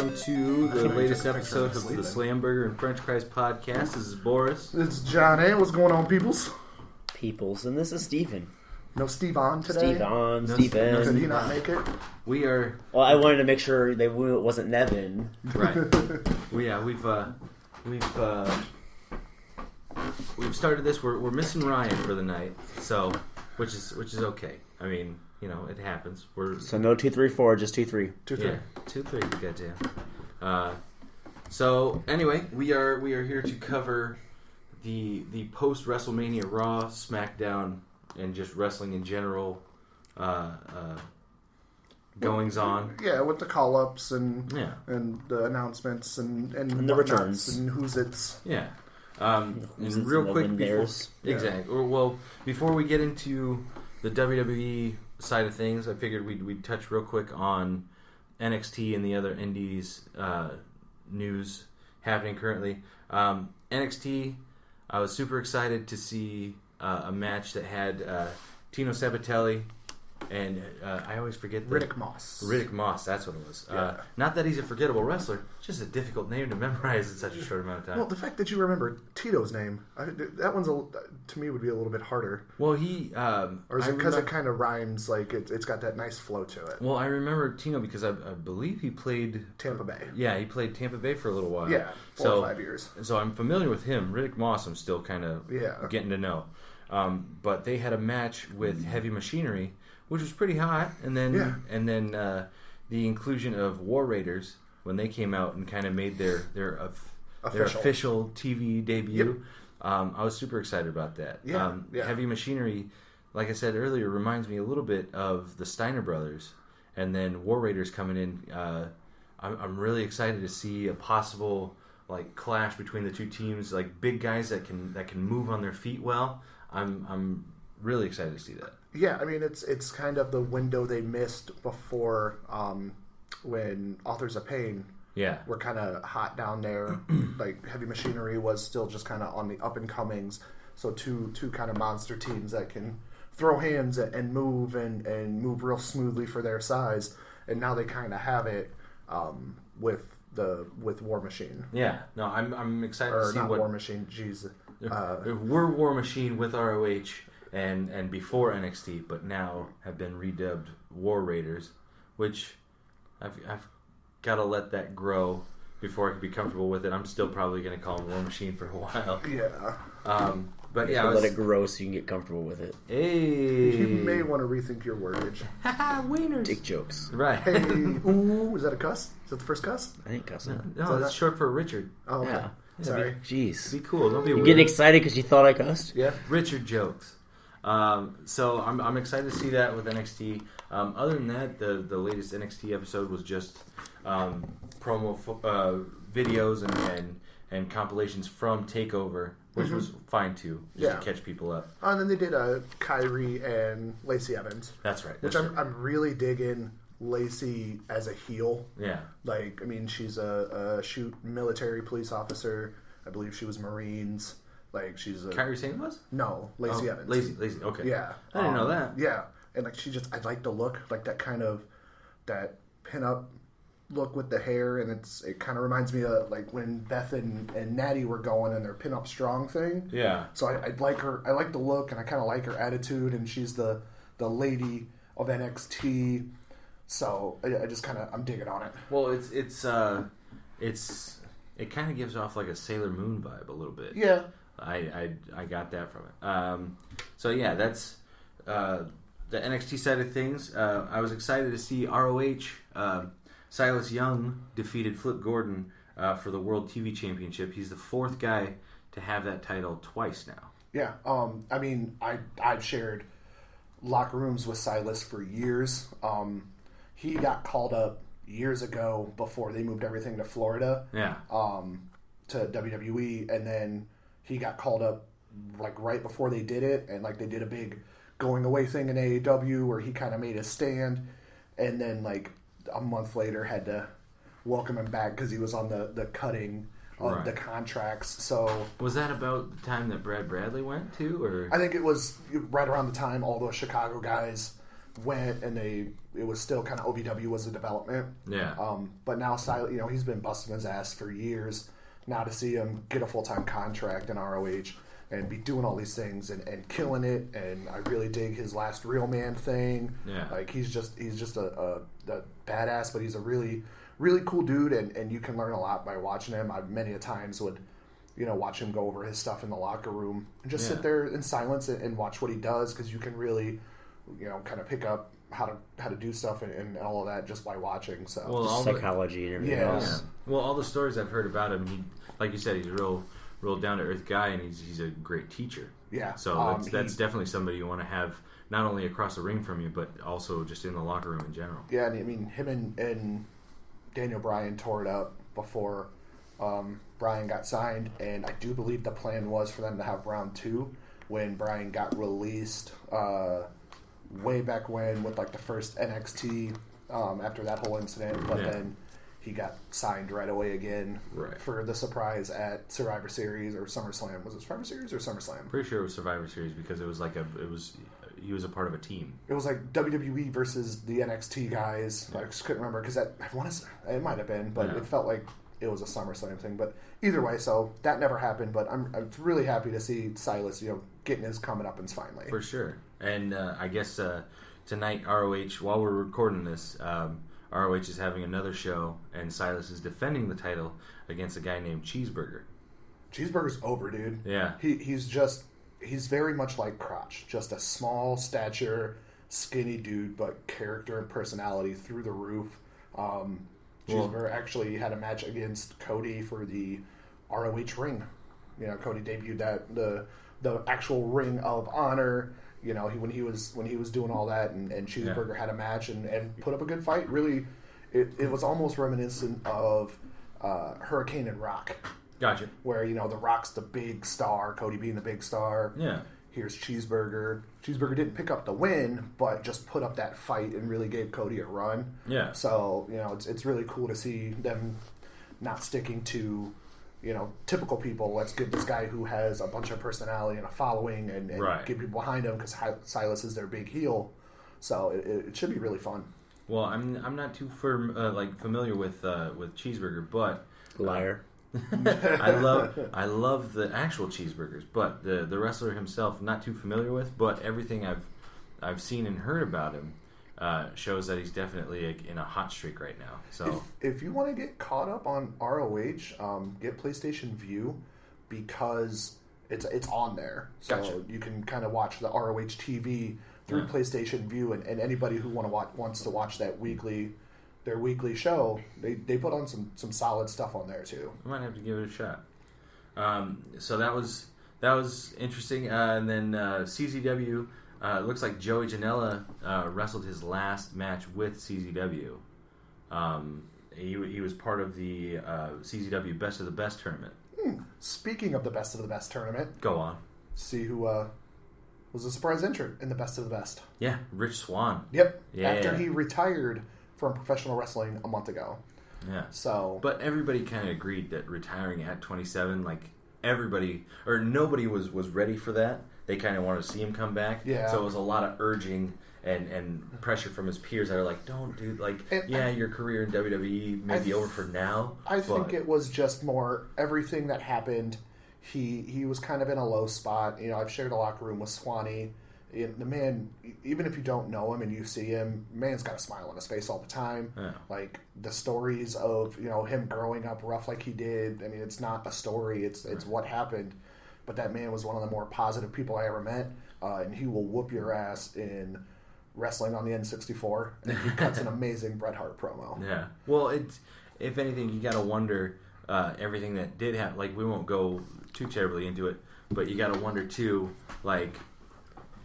welcome to the latest episode of the Slamburger and French Fries podcast. This is Boris. It's John A. What's going on, peoples? And this is Steven. No Steve on today? Steven. Could he not make it? We are... Well, I wanted to make sure it wasn't Nevin. Right. We've started this. We're missing Ryan for the night, so which is okay. I mean, you know, it happens. So no 2, 3, 4, just 2, 3. 2, 3. Yeah, 2, 3. Goddamn. So anyway, we are here to cover the post WrestleMania Raw, SmackDown, and just wrestling in general goings on. Yeah, with the call ups and the announcements and the returns and who's it's. Yeah. And real quick, before we get into the WWE side of things, I figured we'd touch real quick on NXT and the other indies news happening currently. NXT, I was super excited to see a match that had Tino Sabatelli and I always forget Riddick Moss. Riddick Moss, that's what it was. Yeah. Not that he's a forgettable wrestler, just a difficult name to memorize in such a short amount of time. Well, the fact that you remember Tito's name, that one's to me would be a little bit harder. Well, he... or is it because it kind of rhymes, like it's got that nice flow to it? Well, I remember Tino because I believe he played... Tampa Bay. Yeah, he played Tampa Bay for a little while. Yeah, 4 or 5 years. So I'm familiar with him. Riddick Moss I'm still kind of getting to know. But they had a match with Heavy Machinery, which was pretty hot, and then the inclusion of War Raiders when they came out and kind of made their official TV debut. Yep. I was super excited about that. Heavy Machinery, like I said earlier, reminds me a little bit of the Steiner Brothers, and then War Raiders coming in. I'm really excited to see a possible like clash between the two teams, like big guys that can move on their feet well. I'm really excited to see that. Yeah, I mean it's kind of the window they missed before when Authors of Pain were kind of hot down there. Like Heavy Machinery was still just kind of on the up and comings. So two kind of monster teams that can throw hands and move and move real smoothly for their size. And now they kind of have it with War Machine. Yeah, no, I'm excited to see what War Machine. Jeez, we're War Machine with ROH. And before NXT, but now have been redubbed War Raiders, which I've got to let that grow before I can be comfortable with it. I'm still probably going to call them War Machine for a while. Yeah. But yeah, let it grow so you can get comfortable with it. Hey, you may want to rethink your wordage. Wieners. Dick jokes. Right. Hey, ooh, is that a cuss? Is that the first cuss? I ain't cussing. No, that's short for Richard. Oh, okay. Yeah. Sorry. Jeez. Be cool. Don't be You weird. getting excited because you thought I cussed? Yeah. Richard jokes. So I'm excited to see that with NXT. Other than that, the latest NXT episode was just promo videos and compilations from TakeOver, which was fine too, just to catch people up. And then they did Kyrie and Lacey Evans. That's right. Which I'm really digging Lacey as a heel. Yeah. Like, I mean, she's a military police officer. I believe she was Marines. Like, she's a... Kyrie Sane was? No, Lacey Evans. Lacey, okay. Yeah. I didn't know that. Yeah. And, like, I like the look, like that kind of, that pin-up look with the hair, and it kind of reminds me of, like, when Beth and Natty were going in their pin-up strong thing. Yeah. So I like her, I like the look, and I kind of like her attitude, and she's the lady of NXT, so I just kind of, I'm digging on it. Well, it kind of gives off, like, a Sailor Moon vibe a little bit. Yeah. I got that from it. So yeah, that's the NXT side of things. I was excited to see ROH. Silas Young defeated Flip Gordon for the World TV Championship. He's the 4th guy to have that title twice now. Yeah. I mean, I've shared locker rooms with Silas for years. He got called up years ago before they moved everything to Florida. Yeah. To WWE, and then he got called up like right before they did it, and like they did a big going away thing in AEW where he kind of made a stand, and then like a month later had to welcome him back because he was on the cutting of the contracts. So was that about the time that Brad Bradley went to, or I think it was right around the time all those Chicago guys went and it was still kind of OVW was a development. Yeah. But now Silas, he's been busting his ass for years. Now to see him get a full-time contract in ROH and be doing all these things and killing it, and I really dig his last Real Man thing. Yeah. Like he's just a badass, but he's a really, really cool dude, and you can learn a lot by watching him. I many a times would, watch him go over his stuff in the locker room and just sit there in silence and watch what he does, because you can really, kind of pick up how to do stuff and all of that just by watching. So all psychology and everything else. Yeah. Well, all the stories I've heard about him, he, like you said, he's a real down to earth guy, and he's a great teacher. Yeah. So that's definitely somebody you want to have not only across the ring from you, but also just in the locker room in general. Yeah, and I mean him and Daniel Bryan tore it up before Bryan got signed, and I do believe the plan was for them to have round 2 when Bryan got released way back when with like the first NXT after that whole incident, but then he got signed right away again for the surprise at Survivor Series or SummerSlam. Was it Survivor Series or SummerSlam? Pretty sure it was Survivor Series because it was he was a part of a team. It was like WWE versus the NXT guys. I just couldn't remember because it might have been, but it felt like it was a SummerSlam thing. But either way, so that never happened. But I'm really happy to see Silas, getting his comeuppance finally. For sure. And I guess tonight ROH, while we're recording this, ROH is having another show, and Silas is defending the title against a guy named Cheeseburger. Cheeseburger's over, dude. Yeah. He's very much like Crotch, just a small stature, skinny dude, but character and personality through the roof. Cheeseburger actually had a match against Cody for the ROH ring. Cody debuted the actual Ring of Honor. When he was doing all that, and Cheeseburger had a match and put up a good fight. Really, it was almost reminiscent of Hurricane and Rock. Gotcha. Where the Rock's the big star, Cody being the big star. Yeah. Here's Cheeseburger. Cheeseburger didn't pick up the win, but just put up that fight and really gave Cody a run. Yeah. So it's really cool to see them not sticking to typical people. Let's get this guy who has a bunch of personality and a following and get people behind him, because Silas is their big heel. So it should be really fun. Well, I'm not too familiar with Cheeseburger, but liar. I love the actual Cheeseburgers, but the wrestler himself, not too familiar with. But everything I've seen and heard about him shows that he's definitely in a hot streak right now. So if you want to get caught up on ROH, get PlayStation View, because it's on there. So gotcha. You can kind of watch the ROH TV through PlayStation View, and anybody who wants to watch their weekly show, they put on some solid stuff on there too. I might have to give it a shot. So that was interesting. And then CZW. It looks like Joey Janela wrestled his last match with CZW. He was part of the CZW Best of the Best tournament. Speaking of the Best of the Best tournament, go on. See who was a surprise entrant in the Best of the Best. Yeah, Rich Swann. Yep. Yeah. After he retired from professional wrestling a month ago. Yeah. So, but everybody kind of agreed that retiring at 27, nobody was ready for that. They kind of wanted to see him come back. Yeah. So it was a lot of urging and pressure from his peers that are like, don't do, your career in WWE may be over for now. I think it was just more everything that happened. He was kind of in a low spot. I've shared a locker room with Swanee. The man, even if you don't know him and you see him, man's got a smile on his face all the time. Yeah. Like the stories of him growing up rough like he did. I mean, it's not a story; it's what happened. But that man was one of the more positive people I ever met, and he will whoop your ass in wrestling on the N64. And he cuts an amazing Bret Hart promo. Yeah. Well, if anything, you got to wonder everything that did happen. Like, we won't go too terribly into it, but you got to wonder too, like,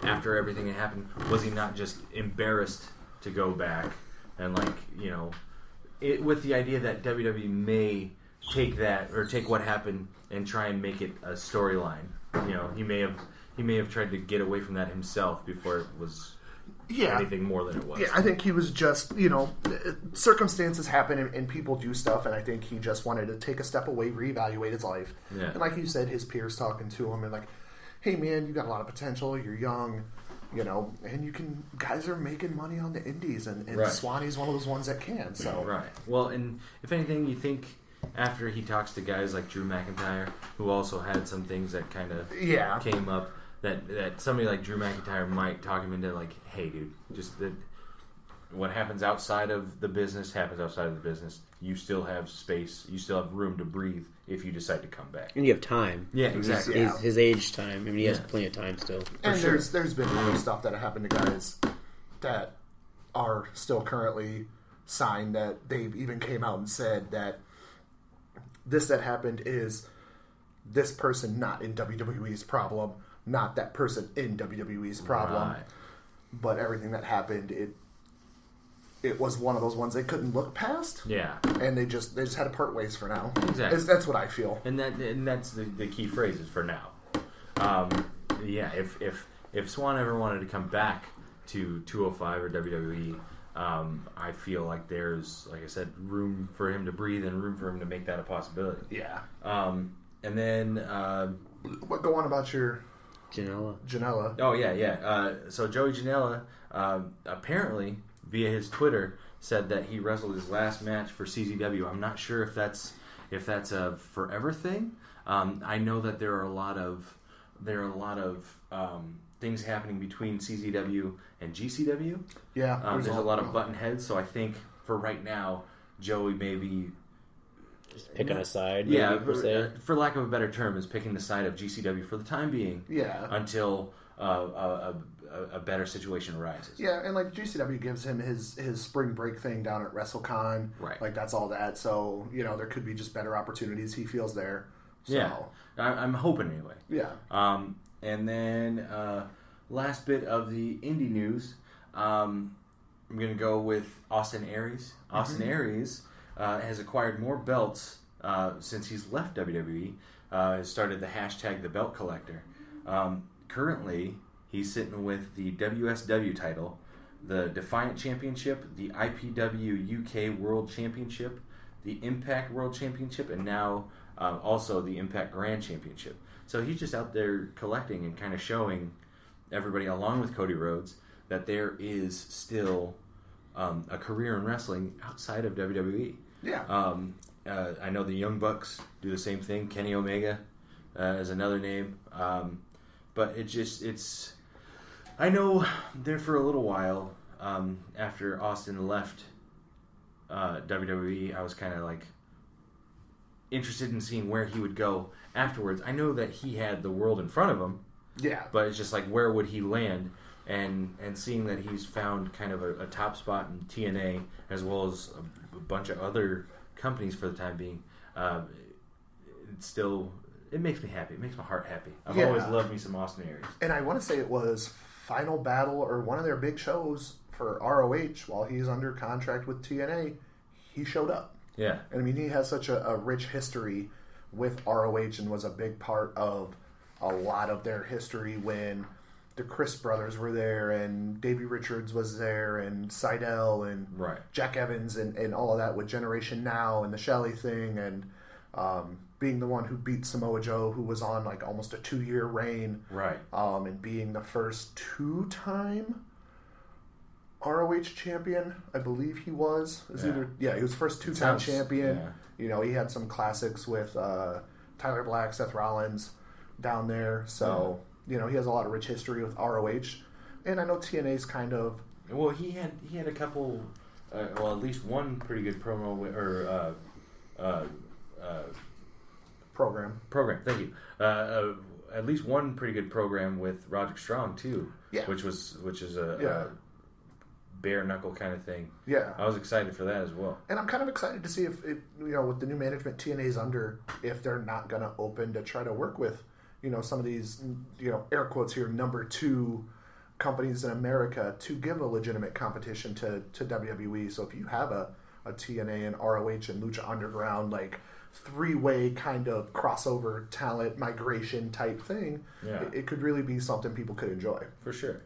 after everything that happened, was he not just embarrassed to go back and with the idea that WWE may take that or take what happened and try and make it a storyline. He may have tried to get away from that himself before it was anything more than it was. Yeah, I think he was just, circumstances happen and people do stuff, and I think he just wanted to take a step away, reevaluate his life. Yeah. And like you said, his peers talking to him and like, hey man, you got a lot of potential, you're young, and guys are making money on the indies, and Swanee's one of those ones that can. So right. Well, and if anything, you think after he talks to guys like Drew McIntyre, who also had some things that kind of came up, that somebody like Drew McIntyre might talk him into like, hey, dude, just what happens outside of the business happens outside of the business. You still have space. You still have room to breathe if you decide to come back. And you have time. Yeah, exactly. His age time. I mean, he has plenty of time still. And there's been other stuff that happened to guys that are still currently signed that they've even came out and said that this that happened is this person not in WWE's problem, not that person in WWE's problem. Right. But everything that happened, it was one of those ones they couldn't look past. Yeah. And they just had to part ways for now. Exactly. That's what I feel. And that's the key phrase is for now. If Swan ever wanted to come back to 205 or WWE, I feel like there's, like I said, room for him to breathe and room for him to make that a possibility. Yeah. And then what go on about your Janela? Oh yeah. So Joey Janela apparently via his Twitter said that he wrestled his last match for CZW. I'm not sure if that's a forever thing. I know that there are a lot of things happening between CZW and GCW. Yeah, there's a lot of button heads. So I think for right now, Joey may be just picking a side. Yeah, for lack of a better term, is picking the side of GCW for the time being. Yeah, until a better situation arises. Yeah, and like GCW gives him his spring break thing down at WrestleCon. Right. Like that's all that. So, there could be just better opportunities he feels there. So. Yeah. I'm hoping anyway. Yeah. And then last bit of the indie news, I'm going to go with Austin Aries. Austin Aries has acquired more belts since he's left WWE. Has started the hashtag The Belt Collector. Currently, he's sitting with the WSW title, the Defiant Championship, the IPW UK World Championship, the Impact World Championship, and now also the Impact Grand Championship. So he's just out there collecting and kind of showing everybody, along with Cody Rhodes, that there is still a career in wrestling outside of WWE. Yeah. I know the Young Bucks do the same thing. Kenny Omega is another name. But it's... I know there for a little while, after Austin left WWE, I was kind of like interested in seeing where he would go afterwards. I know that he had the world in front of him. Yeah. But it's just like, where would he land? And seeing that he's found kind of a top spot in TNA as well as a bunch of other companies for the time being, it makes me happy. It makes my heart happy. I've always loved me some Austin Aries. And I want to say it was Final Battle or one of their big shows for ROH while he's under contract with TNA. He showed up. Yeah. And I mean, he has such a rich history with ROH and was a big part of a lot of their history when the Chris brothers were there and Davey Richards was there and Seidel and Jack Evans and all of that with Generation Now and the Shelley thing and being the one who beat Samoa Joe, who was on like almost a 2-year reign. Right. And being the first 2-time ROH champion, I believe he was. He was the first 2-time champion. Yeah. He had some classics with Tyler Black, Seth Rollins down there. So, he has a lot of rich history with ROH. And I know TNA's kind of... Well, he had a couple... at least one pretty good promo program. Thank you. At least one pretty good program with Roderick Strong too. Yeah. Which is a bare knuckle kind of thing. Yeah. I was excited for that as well. And I'm kind of excited to see if with the new management TNA's under, if they're not going to open to try to work with some of these air quotes here number 2 companies in America to give a legitimate competition to WWE. So if you have a TNA and ROH and Lucha Underground, like 3-way kind of crossover talent migration type thing, it could really be something people could enjoy. For sure.